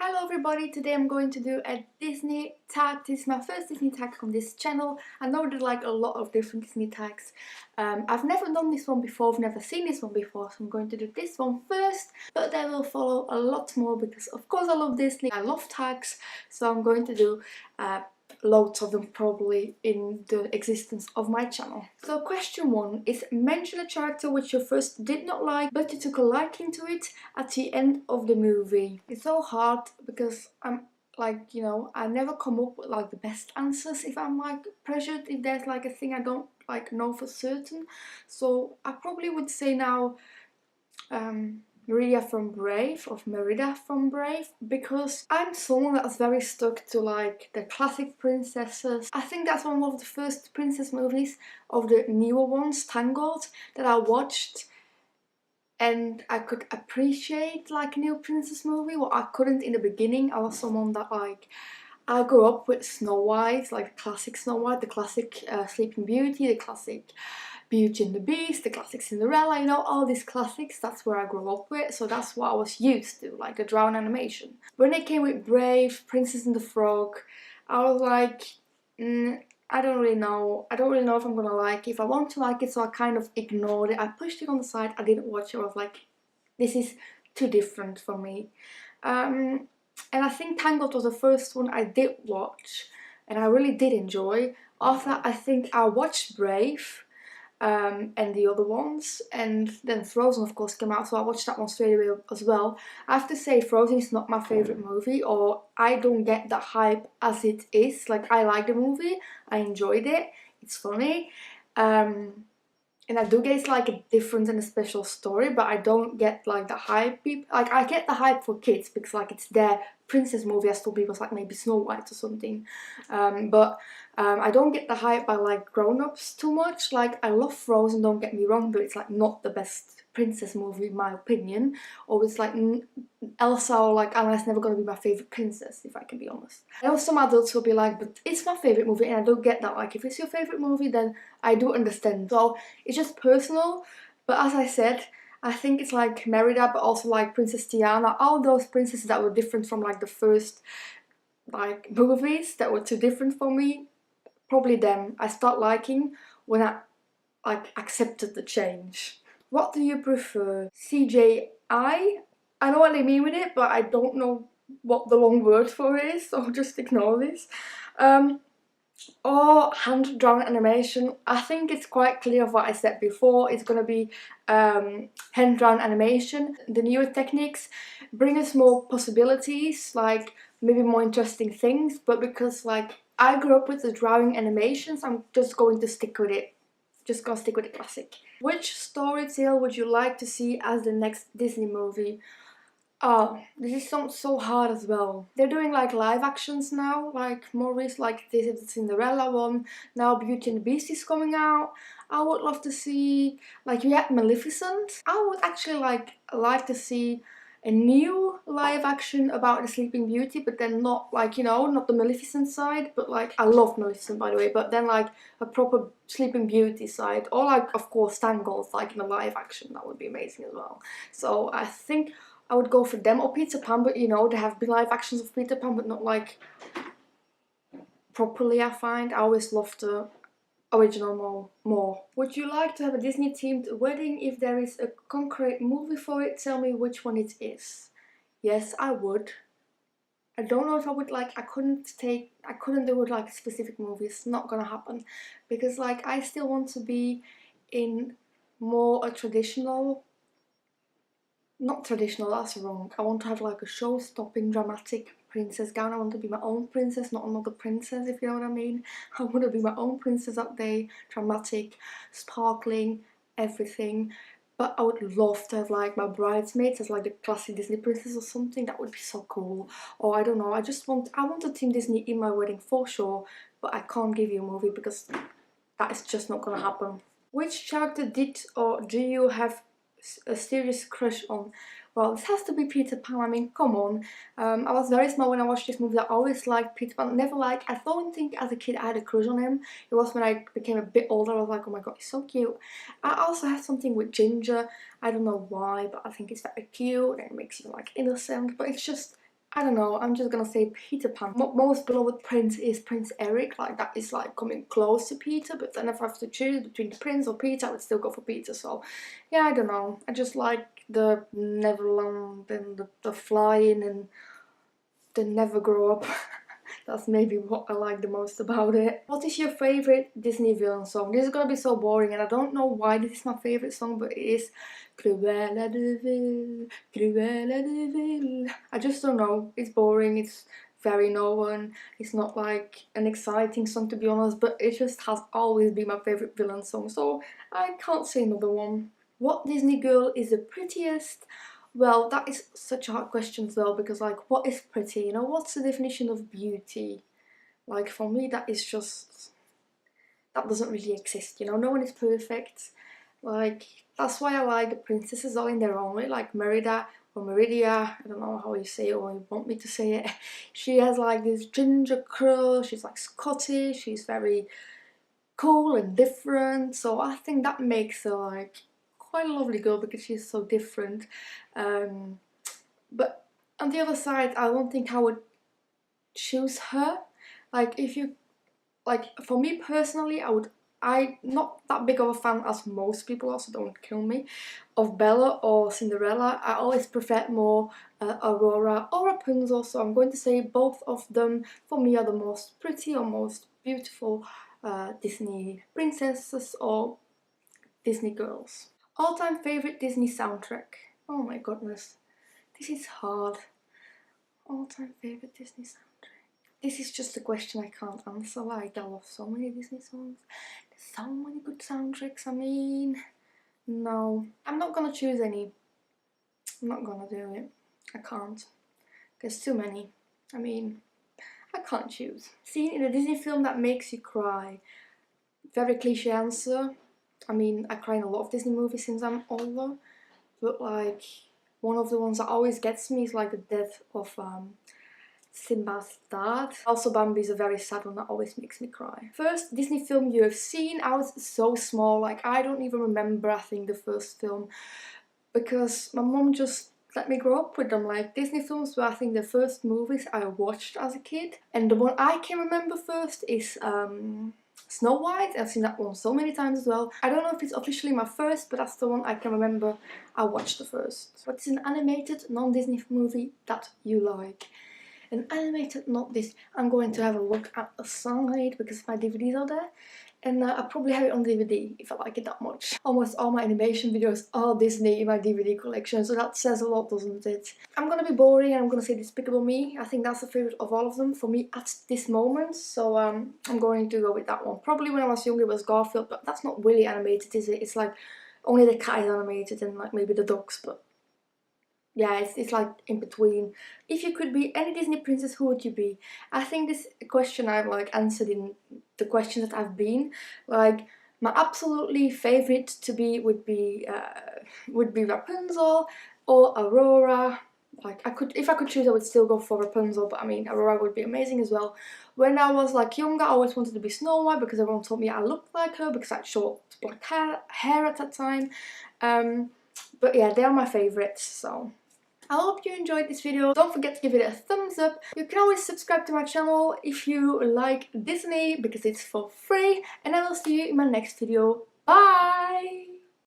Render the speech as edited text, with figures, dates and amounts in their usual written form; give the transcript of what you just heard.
Hello everybody, today I'm going to do a Disney tag. This is my first Disney tag on this channel. I know there's like a lot of different Disney tags. I've never done this one before, I've never seen this one before, so I'm going to do this one first. But then will follow a lot more because of course I love Disney, I love tags, so I'm going to do loads of them probably in the existence of my channel. So question 1 is mention a character which you first did not like but you took a liking to it at the end of the movie. It's so hard because I'm like, I never come up with like the best answers if I'm like pressured, if there's like a thing I don't like know for certain. So I probably would say now Merida from Brave, because I'm someone that's very stuck to like the classic princesses. I think that's one of the first princess movies of the newer ones, Tangled, that I watched and I could appreciate like a new princess movie. What I couldn't in the beginning. I was someone that like I grew up with Snow White, like classic Snow White, the classic Sleeping Beauty, the classic Beauty and the Beast, the classic Cinderella, all these classics. That's where I grew up with, so that's what I was used to, like the drawn animation. When they came with Brave, Princess and the Frog, I was like, I don't really know if I'm gonna like it, if I want to like it, so I kind of ignored it. I pushed it on the side, I didn't watch it, I was like, this is too different for me. And I think Tangled was the first one I did watch and I really did enjoy. After that, I think I watched Brave and the other ones, and then Frozen of course came out, so I watched that one straight away as well. I have to say Frozen is not my favourite movie, or I don't get the hype as it is. Like, I like the movie, I enjoyed it, it's funny, and I do get it's like a different and a special story, but I don't get like the hype. Like, I get the hype for kids because like it's their princess movie, as told people, like maybe Snow White or something. But I don't get the hype by like grown-ups too much. Like, I love Frozen, don't get me wrong, but it's like not the best princess movie in my opinion. Or it's like Elsa or like Anna's never gonna be my favourite princess, if I can be honest. I know some adults will be like, but it's my favourite movie, and I don't get that. Like, if it's your favourite movie, then I do understand. So it's just personal, but as I said, I think it's like Merida, but also like Princess Tiana, all those princesses that were different from like the first like movies that were too different for me, probably them I start liking when I like accepted the change. What do you prefer? CJI? I know what they mean with it, but I don't know what the long word for it is, so just ignore this. Or hand-drawn animation. I think it's quite clear what I said before. It's gonna be hand-drawn animation. The newer techniques bring us more possibilities, like maybe more interesting things, but because like I grew up with the drawing animations, I'm just going to stick with it. Just gonna stick with the classic. Which story tale would you like to see as the next Disney movie? Oh, this is so hard as well. They're doing like live actions now, like more recent, like this is the Cinderella one. Now Beauty and the Beast is coming out. I would love to see, like, you had Maleficent. I would actually like to see a new live action about the Sleeping Beauty, but then not like, not the Maleficent side, but like, I love Maleficent by the way, but then like a proper Sleeping Beauty side, or like of course Tangled, like in a live action. That would be amazing as well. So I think I would go for them, or Peter Pan, but there have been live actions of Peter Pan, but not like properly, I find. I always loved the original more. Would you like to have a Disney themed wedding? If there is a concrete movie for it, tell me which one it is. Yes, I would. I don't know if I would I couldn't do it like a specific movie. It's not gonna happen because like I still want to be in more a traditional, not traditional, that's wrong. I want to have like a show-stopping dramatic princess gown. I want to be my own princess, not another princess, if you know what I mean. I want to be my own princess that day, dramatic, sparkling, everything. But I would love to have like my bridesmaids as like the classic Disney princess or something. That would be so cool. Or I don't know, I want a Team Disney in my wedding for sure, but I can't give you a movie because that is just not gonna happen. Which character did or do you have a serious crush on? Well, this has to be Peter Pan. I mean, come on. I was very small when I watched this movie. I always liked Peter Pan. Never I don't think as a kid I had a crush on him. It was when I became a bit older I was like, oh my god, he's so cute. I also have something with Ginger. I don't know why, but I think it's very cute and it makes you like innocent. But it's just, I don't know, I'm just gonna say Peter Pan. Most beloved prince is Prince Eric, like that is like coming close to Peter, but then if I have to choose between the prince or Peter, I would still go for Peter. So yeah, I don't know, I just like the Neverland and the flying and the never grow up. That's maybe what I like the most about it. What is your favourite Disney villain song? This is gonna be so boring and I don't know why this is my favourite song, but it is Cruella de Vil, Cruella de Vil. I just don't know, it's boring, it's very known, it's not like an exciting song to be honest, but it just has always been my favourite villain song, so I can't say another one. What Disney girl is the prettiest? Well, that is such a hard question as well, because like, what is pretty? You know, what's the definition of beauty? Like for me, that is just, that doesn't really exist, you know, no one is perfect. Like, that's why I like the princesses all in their own way, like Merida or Meridia, I don't know how you say it or you want me to say it. She has like this ginger curl, she's like Scottish, she's very cool and different, so I think that makes her like quite a lovely girl because she's so different. But on the other side, I don't think I would choose her. Like if you, like for me personally, I'm not that big of a fan as most people, also don't kill me, of Bella or Cinderella. I always prefer more Aurora or Rapunzel, so I'm going to say both of them for me are the most pretty or most beautiful Disney princesses or Disney girls. All-time favorite Disney soundtrack? Oh my goodness, this is hard. All-time favorite Disney soundtrack? This is just a question I can't answer. Like, I love so many Disney songs. There's so many good soundtracks. I mean, no, I'm not gonna choose any. I'm not gonna do it. I can't. There's too many. I mean, I can't choose. Scene in a Disney film that makes you cry? Very cliche answer. I mean, I cry in a lot of Disney movies since I'm older, but like one of the ones that always gets me is like the death of Simba's dad. Also Bambi is a very sad one that always makes me cry. First Disney film you have seen? I was so small, like I don't even remember I think the first film, because my mom just let me grow up with them. Like Disney films were I think the first movies I watched as a kid, and the one I can remember first is Snow White. I've seen that one so many times as well. I don't know if it's officially my first, but that's the one I can remember I watched the first. What is an animated non-Disney movie that you like? An animated, not this. I'm going to have a look at the side because my DVDs are there, and I probably have it on DVD if I like it that much. Almost all my animation videos are Disney in my DVD collection, so that says a lot, doesn't it? I'm gonna be boring and I'm gonna say Despicable Me. I think that's the favourite of all of them for me at this moment, so I'm going to go with that one. Probably when I was younger it was Garfield, but that's not really animated, is it? It's like only the cat is animated and like maybe the dogs, but yeah, it's like in between. If you could be any Disney princess, who would you be? I think this question I've like answered in the questions that I've been. Like my absolutely favorite to be would be Rapunzel or Aurora. Like if I could choose, I would still go for Rapunzel, but I mean Aurora would be amazing as well. When I was like younger, I always wanted to be Snow White because everyone told me I looked like her because I had short black hair at that time. But yeah, they are my favourites, so I hope you enjoyed this video. Don't forget to give it a thumbs up. You can always subscribe to my channel if you like Disney because it's for free. And I will see you in my next video. Bye!